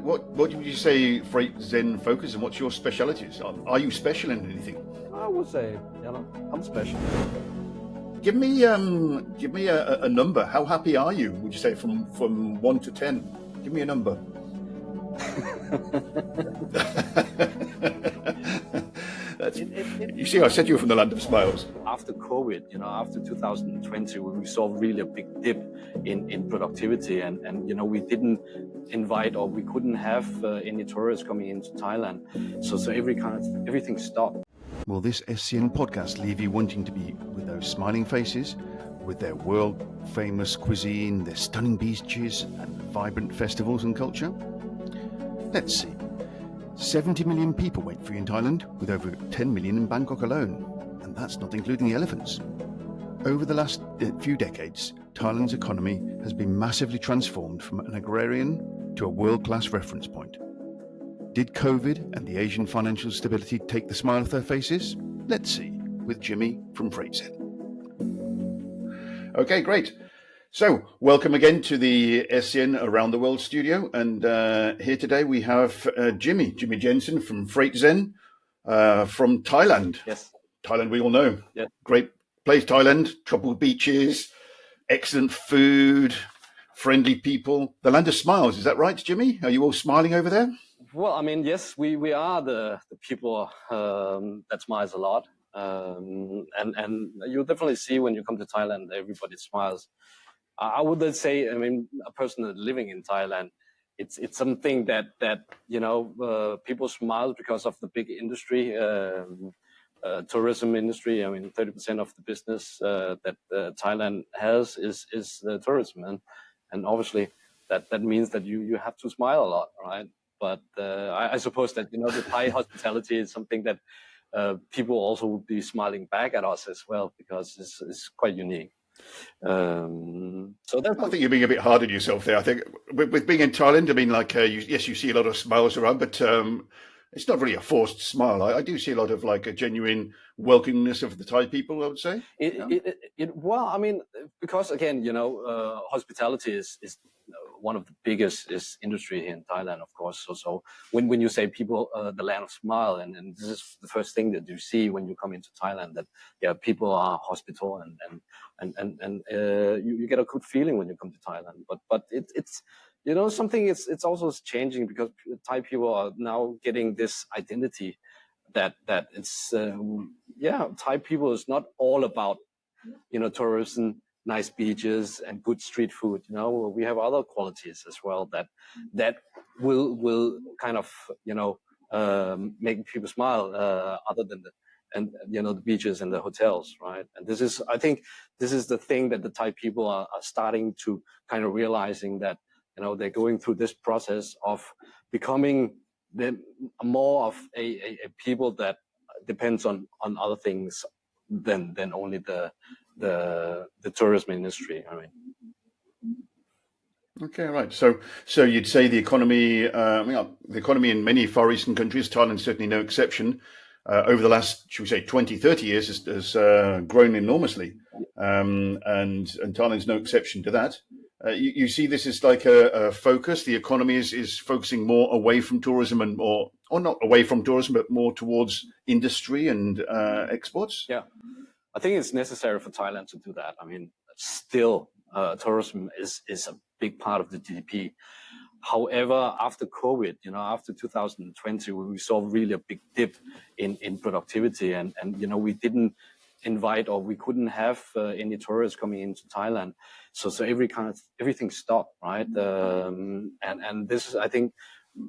what would you say Freight Zen focus and what's your specialities? Are you special in anything? I would say, I'm special. Give me a number. How happy are you? Would you say from 1 to 10? Give me a number. You see, I said you were from the land of smiles. After COVID, after 2020, we saw really a big dip in productivity, and we didn't invite, or we couldn't have any tourists coming into Thailand. So everything stopped. Will this SCN podcast leave you wanting to be with those smiling faces, with their world-famous cuisine, their stunning beaches, and vibrant festivals and culture? Let's see. 70 million people wait for you in Thailand, with over 10 million in Bangkok alone, and that's not including the elephants. Over the last few decades, Thailand's economy has been massively transformed from an agrarian to a world-class reference point. Did COVID and the Asian financial stability take the smile off their faces? Let's see, with Jimmy from Freight Zen. Okay, great. So, welcome again to the SCN Around the World studio. And here today we have Jimmy Jensen from Freight Zen from Thailand. Yes. Thailand, we all know. Yeah. Great place, Thailand. Tropical beaches, excellent food, friendly people. The land of smiles, is that right, Jimmy? Are you all smiling over there? Well, I mean, yes, we are the people that smiles a lot. And you definitely see when you come to Thailand, everybody smiles. I would say, I mean, a person living in Thailand, it's something that people smile because of the big industry, tourism industry. I mean, 30% of the business that Thailand has is tourism, and obviously that means that you have to smile a lot, right? But I suppose that the Thai hospitality is something that people also would be smiling back at us as well, because it's quite unique. So I think you're being a bit hard on yourself there. I think with being in Thailand, I mean, like, you see a lot of smiles around, but it's not really a forced smile. I do see a lot of like a genuine welcomingness of the Thai people, I would say. Well, I mean, because again, hospitality is one of the biggest industry here in Thailand, of course. So when you say people, the land of smile, and this is the first thing that you see when you come into Thailand, that people are hospitable and you get a good feeling when you come to Thailand. But it's something. It's also changing, because Thai people are now getting this identity that it's Thai people is not all about tourism, nice beaches and good street food. We have other qualities as well that will kind of make people smile, other than the beaches and the hotels, right? And I think this is the thing that the Thai people are starting to kind of realizing, that they're going through this process of becoming more of a people that depends on other things than only the tourism industry. I mean. Okay, right. So you'd say the economy, the economy in many Far Eastern countries, Thailand certainly no exception, over the last, should we say, 20, 30 years has grown enormously, and Thailand's no exception to that. You see this as like a focus. The economy is focusing more away from tourism or not away from tourism, but more towards industry and exports. Yeah, I think it's necessary for Thailand to do that. I mean, still, tourism is a big part of the GDP. However, after COVID, after 2020, we saw really a big dip in productivity, and we didn't invite, or we couldn't have any tourists coming into Thailand. So everything stopped, right? And this is, I think,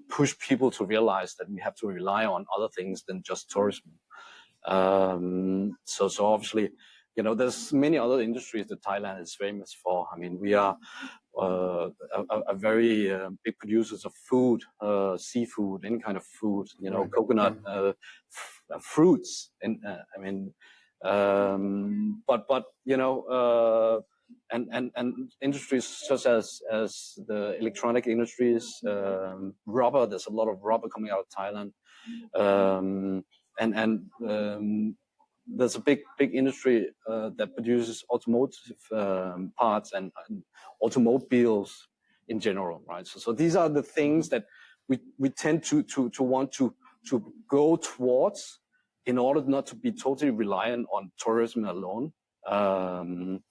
push people to realize that we have to rely on other things than just tourism. So obviously, there's many other industries that Thailand is famous for. I mean, we are a very big producers of food, seafood, any kind of food, Right. coconut, fruits, and I mean, but and industries such as the electronic industries, rubber. There's a lot of rubber coming out of Thailand, and there's a big industry that produces automotive parts and automobiles in general, right? So these are the things that we tend to want to go towards, in order not to be totally reliant on tourism alone. On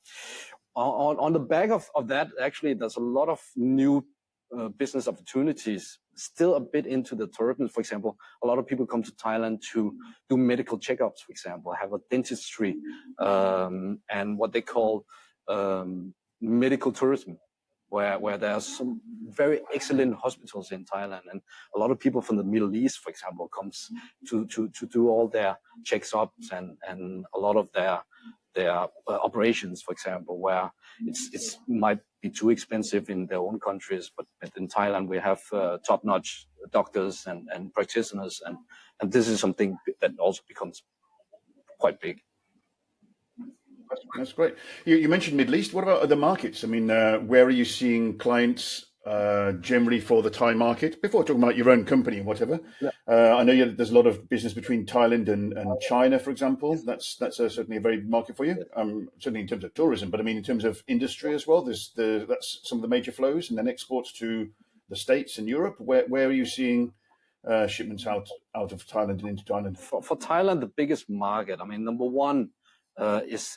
the back of that, actually, there's a lot of new business opportunities still a bit into the tourism. For example, a lot of people come to Thailand to do medical checkups, for example, have a dentistry, and what they call medical tourism, where there are some very excellent hospitals in Thailand, and a lot of people from the Middle East, for example, comes to do all their checkups and a lot of their operations, for example, where it's might be too expensive in their own countries, but in Thailand we have top-notch doctors and practitioners, and this is something that also becomes quite big. That's great. You mentioned Middle East. What about other markets? I mean, where are you seeing clients generally for the Thai market? Before talking about your own company and whatever, Yeah. I know there's a lot of business between Thailand and China, for example. That's certainly a very big market for you. Certainly in terms of tourism, but I mean in terms of industry as well. That's some of the major flows, and then exports to the States and Europe. Where are you seeing shipments out of Thailand and into Thailand? For Thailand, the biggest market, I mean, number one is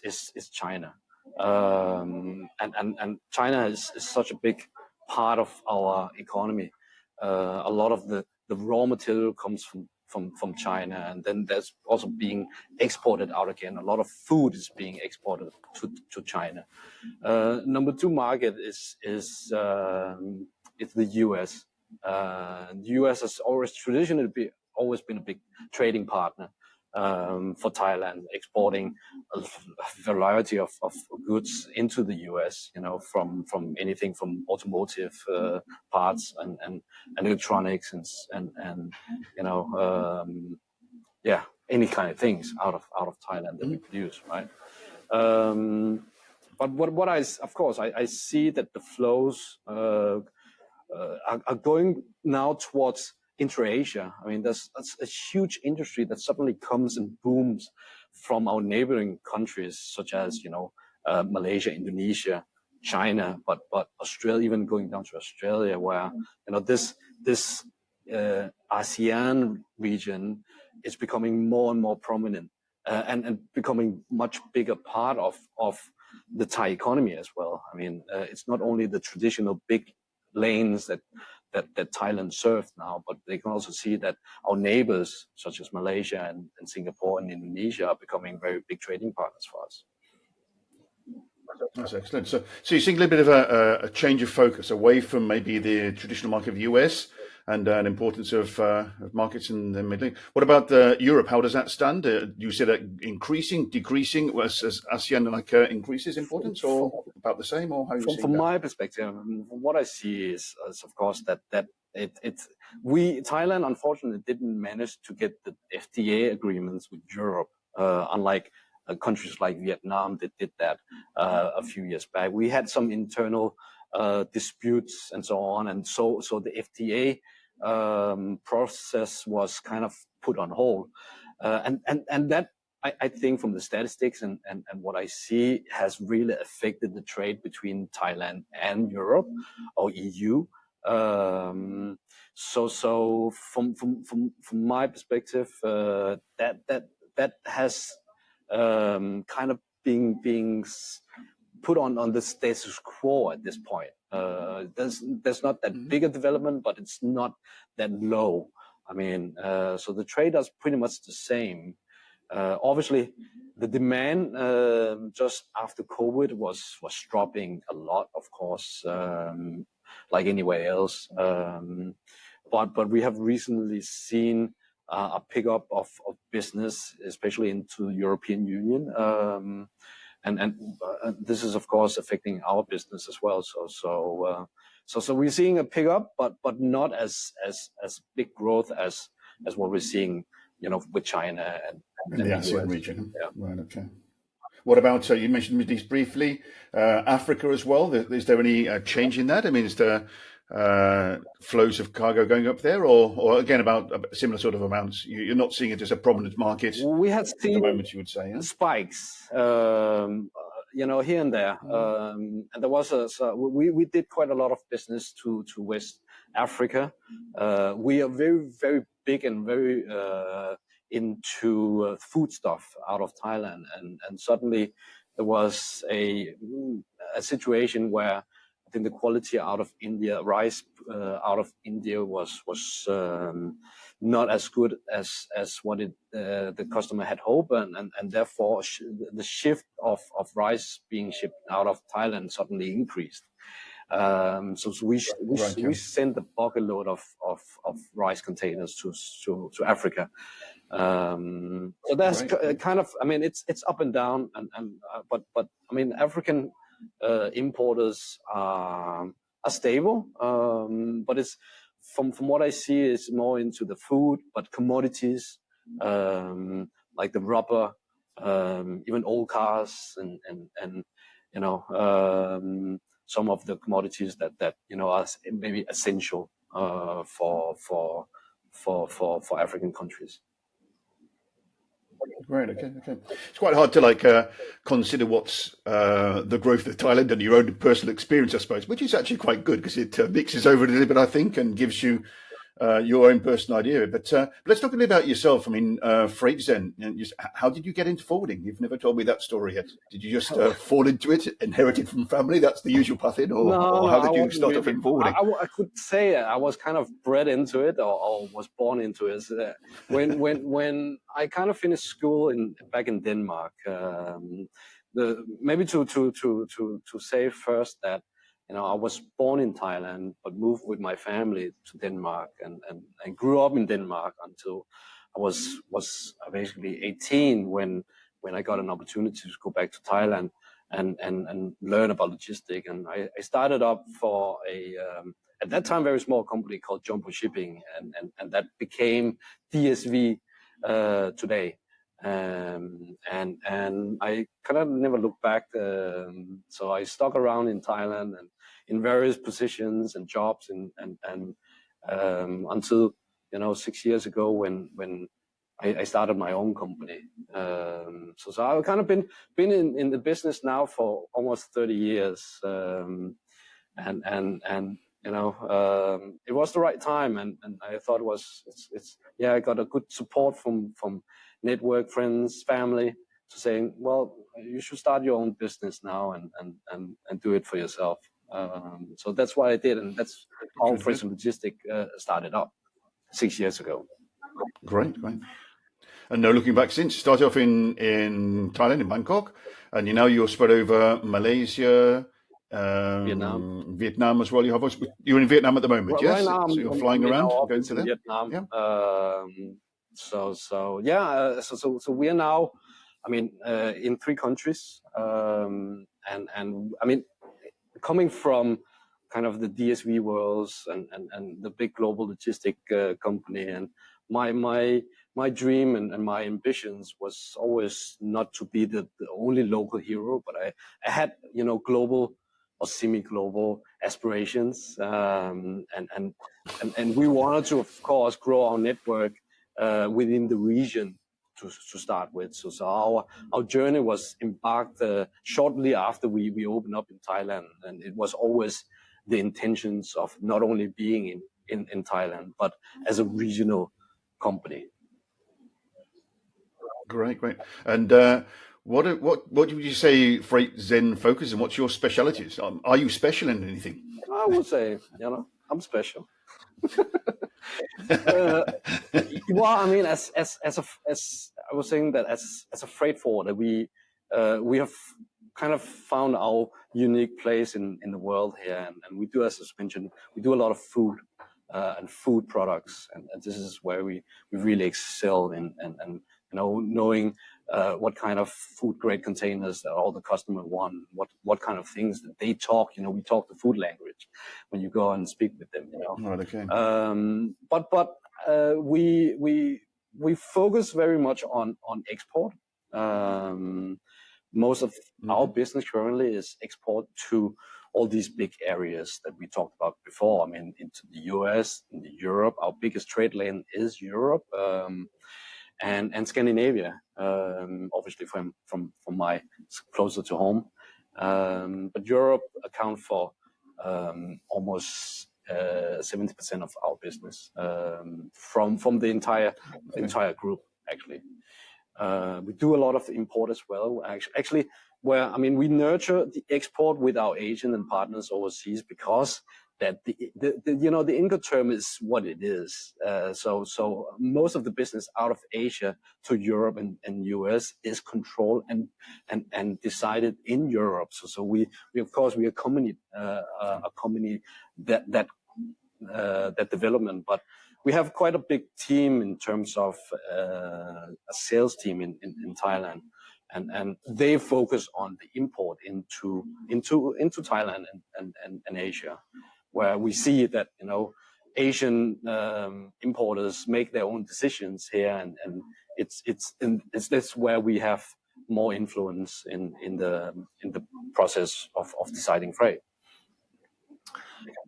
China, and China is such a big part of our economy. A lot of the raw material comes from China, and then there's also being exported out again. A lot of food is being exported to China. Number two market is the US. The US has always traditionally always been a big trading partner for Thailand, exporting a variety of goods into the US, you know, from anything from automotive parts and electronics and you know, yeah, any kind of things out of Thailand that we produce, right? But what of course I see that the flows are going now towards intra-Asia. I mean, that's a huge industry that suddenly comes and booms from our neighboring countries, such as, you know, Malaysia, Indonesia, China, but Australia, even going down to Australia, where, you know, this ASEAN region is becoming more and more prominent and becoming much bigger part of the Thai economy as well. I mean, it's not only the traditional big lanes that Thailand serves now, but they can also see that our neighbors, such as Malaysia and Singapore and Indonesia, are becoming very big trading partners for us. That's excellent. So you're seeing a little bit of a change of focus away from maybe the traditional market of the US and an importance of markets in the Middle East. What about Europe? How does that stand? You said increasing, decreasing, as ASEAN increases importance, or about the same, or how you see From my perspective, what I see is of course that Thailand unfortunately didn't manage to get the FTA agreements with Europe, unlike countries like Vietnam that did that a few years back. We had some internal disputes and so on, and so the FTA process was kind of put on hold, and that I think from the statistics and what I see has really affected the trade between Thailand and Europe or EU. So from my perspective, that has kind of being put on the status quo at this point. There's not that big a development, but it's not that low. I mean, so the trade is pretty much the same. Obviously, the demand just after COVID was dropping a lot, of course, like anywhere else. But we have recently seen a pickup of business, especially into the European Union. And this is of course affecting our business as well. So we're seeing a pickup, but not as big growth as what we're seeing, you know, with China and the ASEAN region. Yeah. Right. Okay. What about you mentioned Middle East briefly, Africa as well? Is there any change in that? I mean, is there flows of cargo going up there, or again about similar sort of amounts? You're not seeing it as a prominent market. We have seen at the moment, you would say, yeah? spikes, you know, here and there, and there was we did quite a lot of business to West Africa. We are very, very big and very into foodstuff out of Thailand, and suddenly there was a situation where I think the quality out of India, rice out of India was not as good as what the customer had hoped, and therefore the shift of rice being shipped out of Thailand suddenly increased. So we sent a bucket load of rice containers to Africa. So that's kind of, I mean, it's up and down, but I mean, African importers are stable, but it's from what I see, it's more into the food, but commodities like the rubber, even old cars, and you know, some of the commodities that you know are maybe essential for African countries. Right. Okay. It's quite hard to consider what's the growth of Thailand and your own personal experience, I suppose, which is actually quite good because it mixes over a little bit, I think, and gives you your own personal idea. But let's talk a little about yourself. I mean, Freight Zen. How did you get into forwarding? You've never told me that story yet. Did you just fall into it, inherited from family? That's the usual path in, or how did you start off in forwarding? I could say I was kind of bred into it, or was born into it. When I kind of finished school back in Denmark, maybe to say first that, you know, I was born in Thailand, but moved with my family to Denmark, and grew up in Denmark until I was basically 18 when I got an opportunity to go back to Thailand and learn about logistics. And I started up for at that time, very small company called Jumbo Shipping, and that became DSV today. And I kind of never looked back. So I stuck around in Thailand and in various positions and jobs, and until, you know, 6 years ago when I started my own company. So I've kind of been in the business now for almost 30 years, and you know, it was the right time, and I thought I got a good support from network, friends, family, to saying, well, you should start your own business now and do it for yourself. So that's what I did, and that's how Freight Zen Logistics started up 6 years ago. Great. And no looking back since. Started off in Thailand, in Bangkok, and you're spread over Malaysia, Vietnam as well. You're in Vietnam at the moment, yes? Right now, so you're flying around, going to Vietnam. Yeah. So we are now, I mean, in 3 countries, and I mean, coming from kind of the DSV worlds and the big global logistic company, and my dream and my ambitions was always not to be the only local hero, but I had, you know, global or semi-global aspirations, and we wanted to, of course, grow our network within the region to start with. So our journey was embarked shortly after we opened up in Thailand, and it was always the intentions of not only being in Thailand, but as a regional company. Great. And what would you say Freight Zen focuses on? What's your specialities? Are you special in anything? I would say, you know, I'm special. Well, I mean, as I was saying, that as a freight forwarder, we have kind of found our unique place in the world here, and we do, as I mentioned, we do a lot of food and food products, and this is where we really excel in, and you know, knowing what kind of food grade containers that all the customer want, what kind of things that they talk. You know, we talk the food language when you go and speak with them. You know, right, okay. But we focus very much on export. Most of our business currently is export to all these big areas that we talked about before. I mean, into the US, into Europe. Our biggest trade lane is Europe, and Scandinavia, obviously from my closer to home. But Europe account for almost 70% of our business from the entire group actually. We do a lot of import as well. Actually, we nurture the export with our agent and partners overseas because that the Incoterm is what it is. So most of the business out of Asia to Europe and US is controlled and decided in Europe. So we of course we accompany that development, but we have quite a big team in terms of a sales team in Thailand, and they focus on the import into Thailand and Asia, where we see that Asian importers make their own decisions here, and it's this where we have more influence in the process of deciding freight.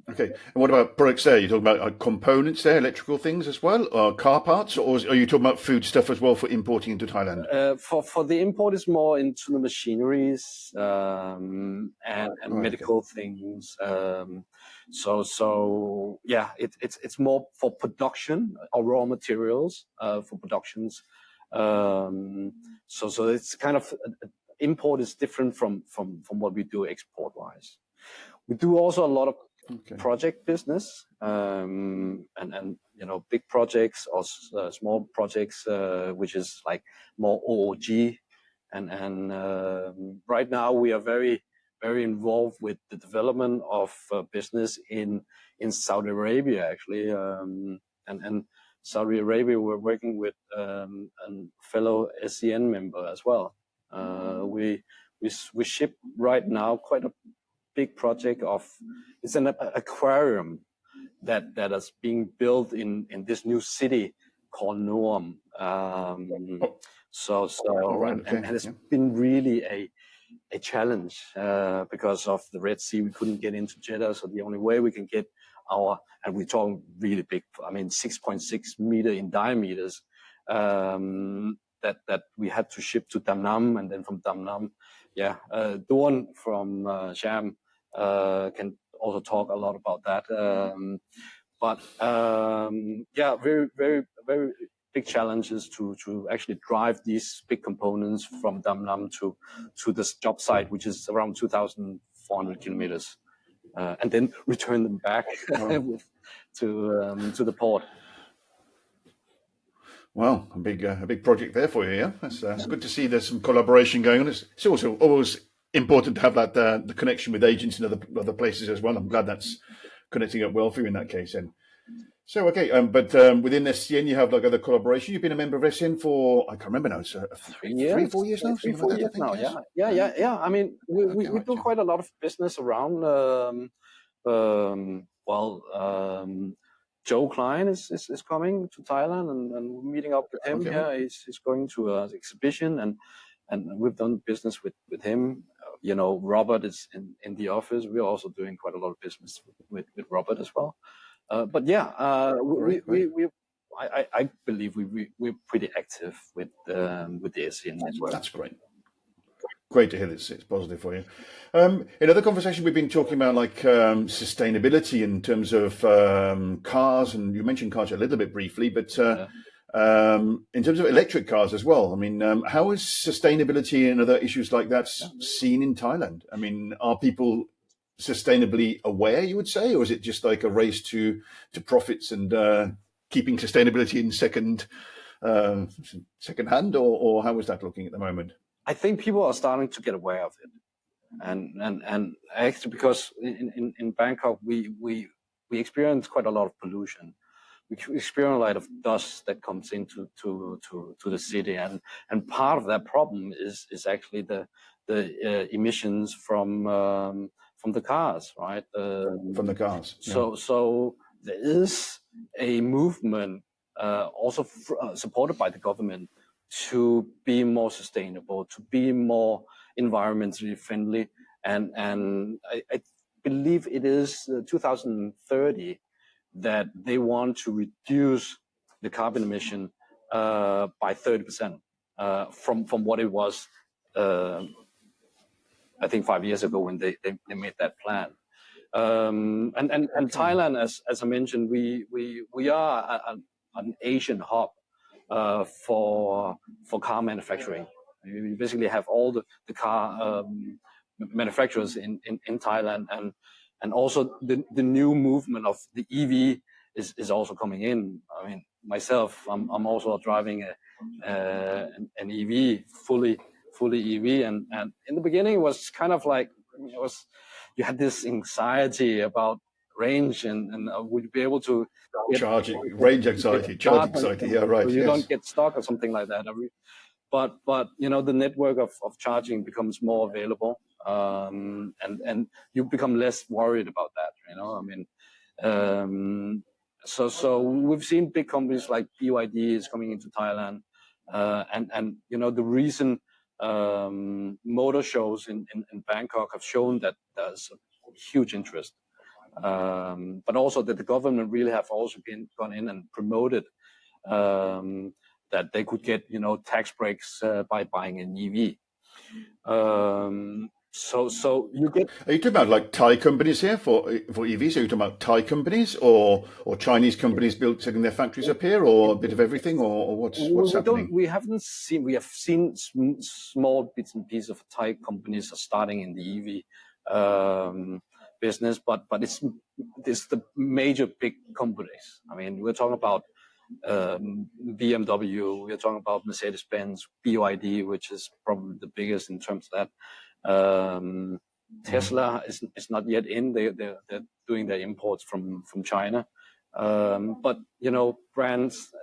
Okay, and what about products there? You're talking about components there, electrical things as well, or car parts, or are you talking about food stuff as well for importing into Thailand? For the import, it's more into the machineries and medical things. So yeah, it's more for production or raw materials for productions. So it's kind of import is different from what we do export wise. We do also a lot of project business and big projects or small projects, which is like more OOG, and right now we are very involved with the development of business in Saudi Arabia actually, and Saudi Arabia we're working with a fellow SCN member as well. We ship right now quite a big project it's an aquarium that is being built in this new city called Nuam. And it's been really a challenge because of the Red Sea. We couldn't get into Jeddah, so the only way we can get and we're talking really big, 6.6 meter in diameters, that we had to ship to Damnam, and then from Damnam, Dawn from Sham can also talk a lot about that. Very, very, very big challenges to actually drive these big components from Damnam to this job site, which is around 2,400 kilometers, and then return them back to the port. Well, a big project there for you, yeah. That's good to see. There's some collaboration going on. It's also always important to have that the connection with agents in other places as well. I'm glad that's connecting up well for you in that case. And so but within SCN you have like other collaboration. You've been a member of SCN for I can't remember now. So 3 or 4 years now. 3 or 4 years now. Yeah. We do quite a lot of business around. Joe Klein is coming to Thailand, and we're meeting up with him. Okay. Yeah, he's going to an exhibition, and we've done business with him. Robert is in the office. We're also doing quite a lot of business with Robert as well. I believe we're pretty active with the SCN network. That's great. Great to hear this. It's positive for you. In other conversations, we've been talking about like sustainability in terms of cars, and you mentioned cars a little bit briefly, but in terms of electric cars as well. How is sustainability and other issues like that seen in Thailand? Are people sustainably aware, you would say, or is it just like a race to profits and keeping sustainability in second hand, or how is that looking at the moment? I think people are starting to get aware of it, and actually because in Bangkok we experience quite a lot of pollution. We experience a lot of dust that comes into the city, and part of that problem is actually the emissions from the cars, right? From the cars. Yeah. So there is a movement also supported by the government to be more sustainable, to be more environmentally friendly, and I believe it is 2030 that they want to reduce the carbon emission by 30% from what it was, I think 5 years ago when they made that plan. And Thailand, as I mentioned, we are an Asian hub for car manufacturing. We basically have all the car manufacturers in Thailand, and also the new movement of the EV is also coming in. I mean, myself, I'm also driving an EV, fully EV, and in the beginning it was kind of like you had this anxiety about range and would you be able to charging range anxiety, charge anxiety, yeah, right. So you don't get stuck or something like that. But the network of charging becomes more available, and you become less worried about that. I mean, so we've seen big companies like BYD is coming into Thailand, and the recent motor shows in Bangkok have shown that there's a huge interest, but also that the government really have also gone in and promoted that they could get tax breaks by buying an EV. So you get. Are you talking about like Thai companies here for EVs? Are you talking about Thai companies or Chinese companies setting their factories up here, or a bit of everything, or what's happening? We have seen small bits and pieces of Thai companies are starting in the EV business, but it's the major big companies. I mean, we're talking about BMW, we're talking about Mercedes-Benz, BYD, which is probably the biggest in terms of that. Tesla is not yet in. They're doing their imports from China. But brands,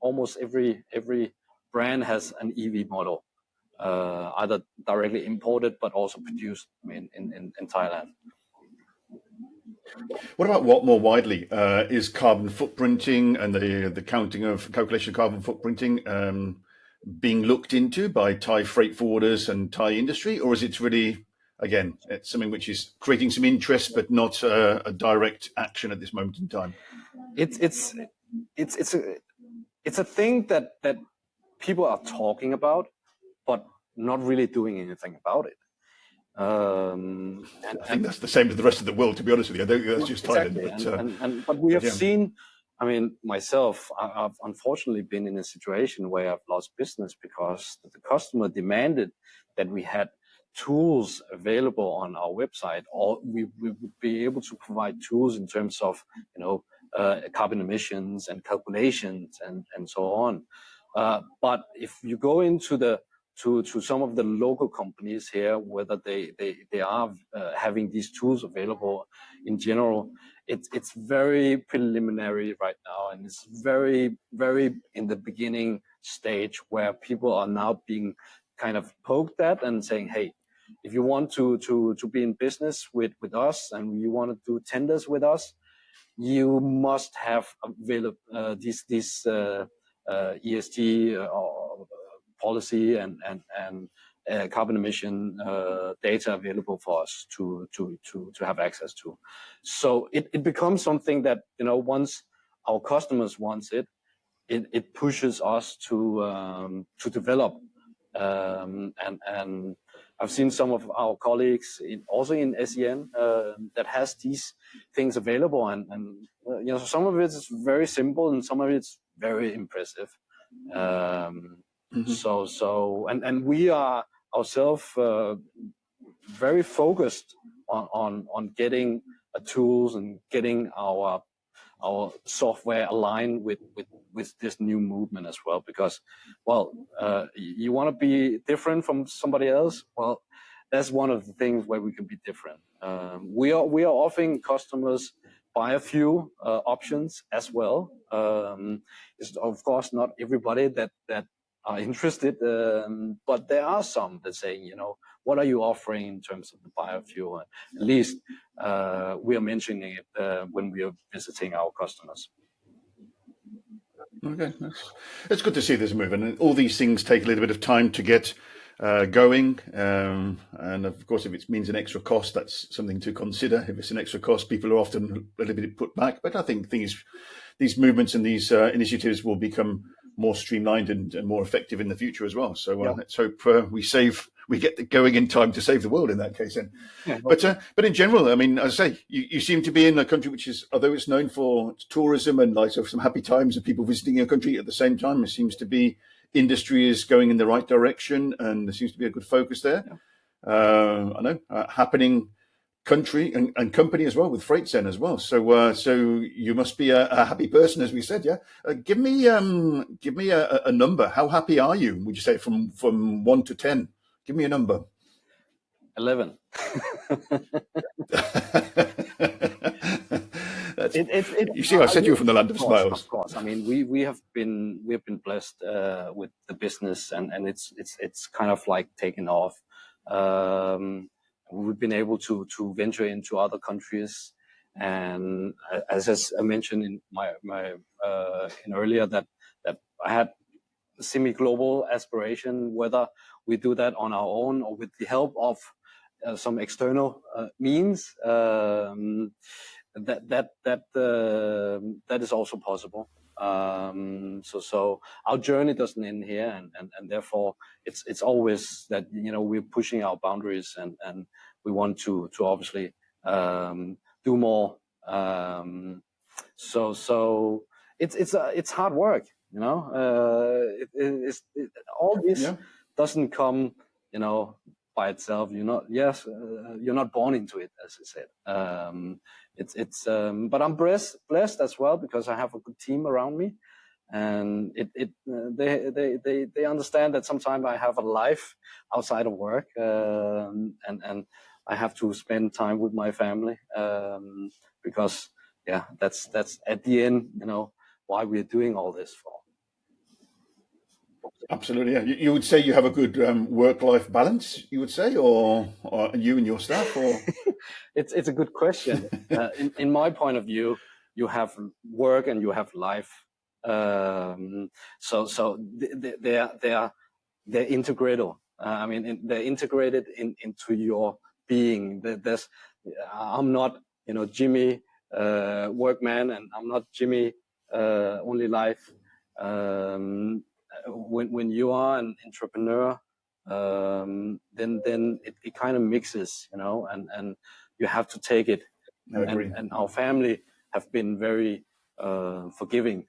almost every brand has an EV model, either directly imported but also produced in Thailand. What about what more widely is carbon footprinting and the calculation of carbon footprinting being looked into by Thai freight forwarders and Thai industry, or is it really, again, it's something which is creating some interest but not a direct action at this moment in time? It's a thing that people are talking about, but not really doing anything about it. I think that's the same as the rest of the world, to be honest with you. I don't think that's just Thailand. Exactly. But we have seen, I mean, myself, I've unfortunately been in a situation where I've lost business because the customer demanded that we had tools available on our website, or we would be able to provide tools in terms of, carbon emissions and calculations and so on. But if you go into to some of the local companies here, whether they are having these tools available in general, it's very preliminary right now, and it's very, very in the beginning stage where people are now being kind of poked at and saying, hey, if you want to be in business with us and you want to do tenders with us, you must have available this ESG policy and carbon emission data available for us to have access to. So it becomes something that once our customers want it pushes us to develop. And I've seen some of our colleagues also in SEN that has these things available, and some of it is very simple and some of it's very impressive. So we are ourselves very focused on getting tools and getting our software aligned with this new movement as well, because you want to be different from somebody else. Well, that's one of the things where we can be different. We are offering customers biofuel options as well. It's of course not everybody that are interested, but there are some that say, what are you offering in terms of the biofuel? At least we are mentioning it when we are visiting our customers. Okay, it's good to see this movement, and all these things take a little bit of time to get going, and of course if it means an extra cost, that's something to consider. If it's an extra cost, people are often a little bit put back, but I think these movements and these initiatives will become more streamlined and more effective in the future as well. So let's hope we save we get going in time to save the world in that case. Then, Yeah. but in general, I mean, as I say, you seem to be in a country which is, although it's known for tourism and like so some happy times of people visiting your country, at the same time, it seems to be industry is going in the right direction, and there seems to be a good focus there. Yeah. I know happening country and company as well with Freight Zen as well. So so you must be a happy person, as we said. Yeah. Give me a number. How happy are you? Would you say from 1 to 10? Give me a number. 11. You see, I said you were from the land of smiles. Of course. I mean, we have been blessed with the business, and it's kind of like taken off. We've been able to venture into other countries, and as I mentioned in my in earlier that I had semi-global aspiration, whether we do that on our own or with the help of some external means. That is also possible. So our journey doesn't end here, and therefore it's always that, you know, we're pushing our boundaries, and we want to obviously do more. So it's hard work, you know. All this doesn't come, you know, by itself. You're not born into it, as I said. But I'm blessed as well, because I have a good team around me, and they understand that sometimes I have a life outside of work, and I have to spend time with my family, because that's at the end, you know, why we're doing all this for. Absolutely, yeah. You would say you have a good work-life balance, you would say, or you and your staff, or? It's a good question. In my point of view, you have work and you have life. So they're integrated. I mean, they're integrated into your being. I'm not, you know, Jimmy workman, and I'm not Jimmy only life. When you are an entrepreneur, then it kind of mixes, you know, and you have to take it. And our family have been very forgiving.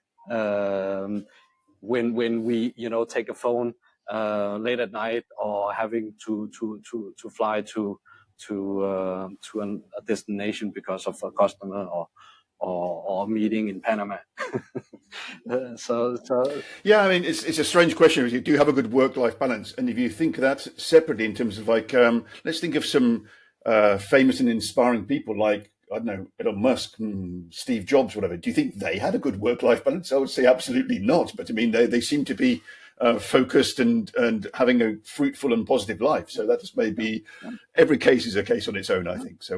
When we, you know, take a phone late at night, or having to fly to a destination because of a customer or a meeting in Panama. So yeah, I mean, it's a strange question. You do have a good work-life balance, and if you think of that separately in terms of like, let's think of some famous and inspiring people like, I don't know, Elon Musk, Steve Jobs, whatever. Do you think they had a good work-life balance? I would say absolutely not. But I mean, they seem to be focused and having a fruitful and positive life. So that is maybe every case is a case on its own, I think. So,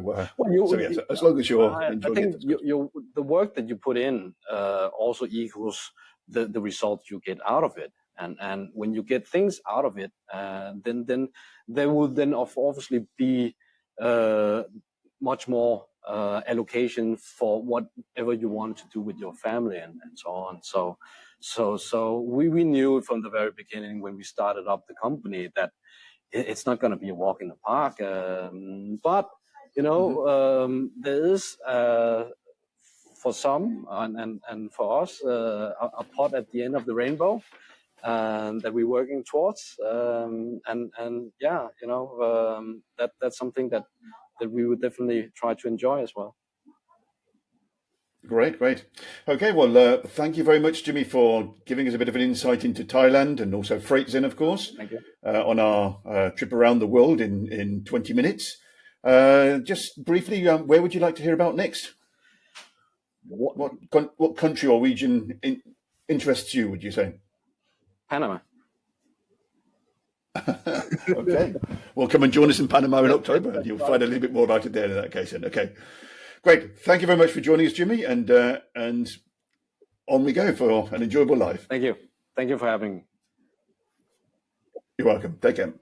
as long as you're enjoying I think it. The work that you put in also equals the result you get out of it. And when you get things out of it, then there will then obviously be much more allocation for whatever you want to do with your family and so on. So we knew from the very beginning when we started up the company that it's not going to be a walk in the park. But you know, there is for some and for us a pot at the end of the rainbow that we're working towards. And yeah, you know, that's something that we would definitely try to enjoy as well. Great. Okay, well, thank you very much, Jimmy, for giving us a bit of an insight into Thailand and also Freight Zen, of course, Thank you. On our trip around the world in 20 minutes. Just briefly, where would you like to hear about next? What country or region interests you, would you say? Panama. Okay. Well, come and join us in Panama in October, and you'll find a little bit more about it there in that case. Then. Okay. Great. Thank you very much for joining us, Jimmy, and on we go for an enjoyable life. Thank you. Thank you for having me. You're welcome. Take care.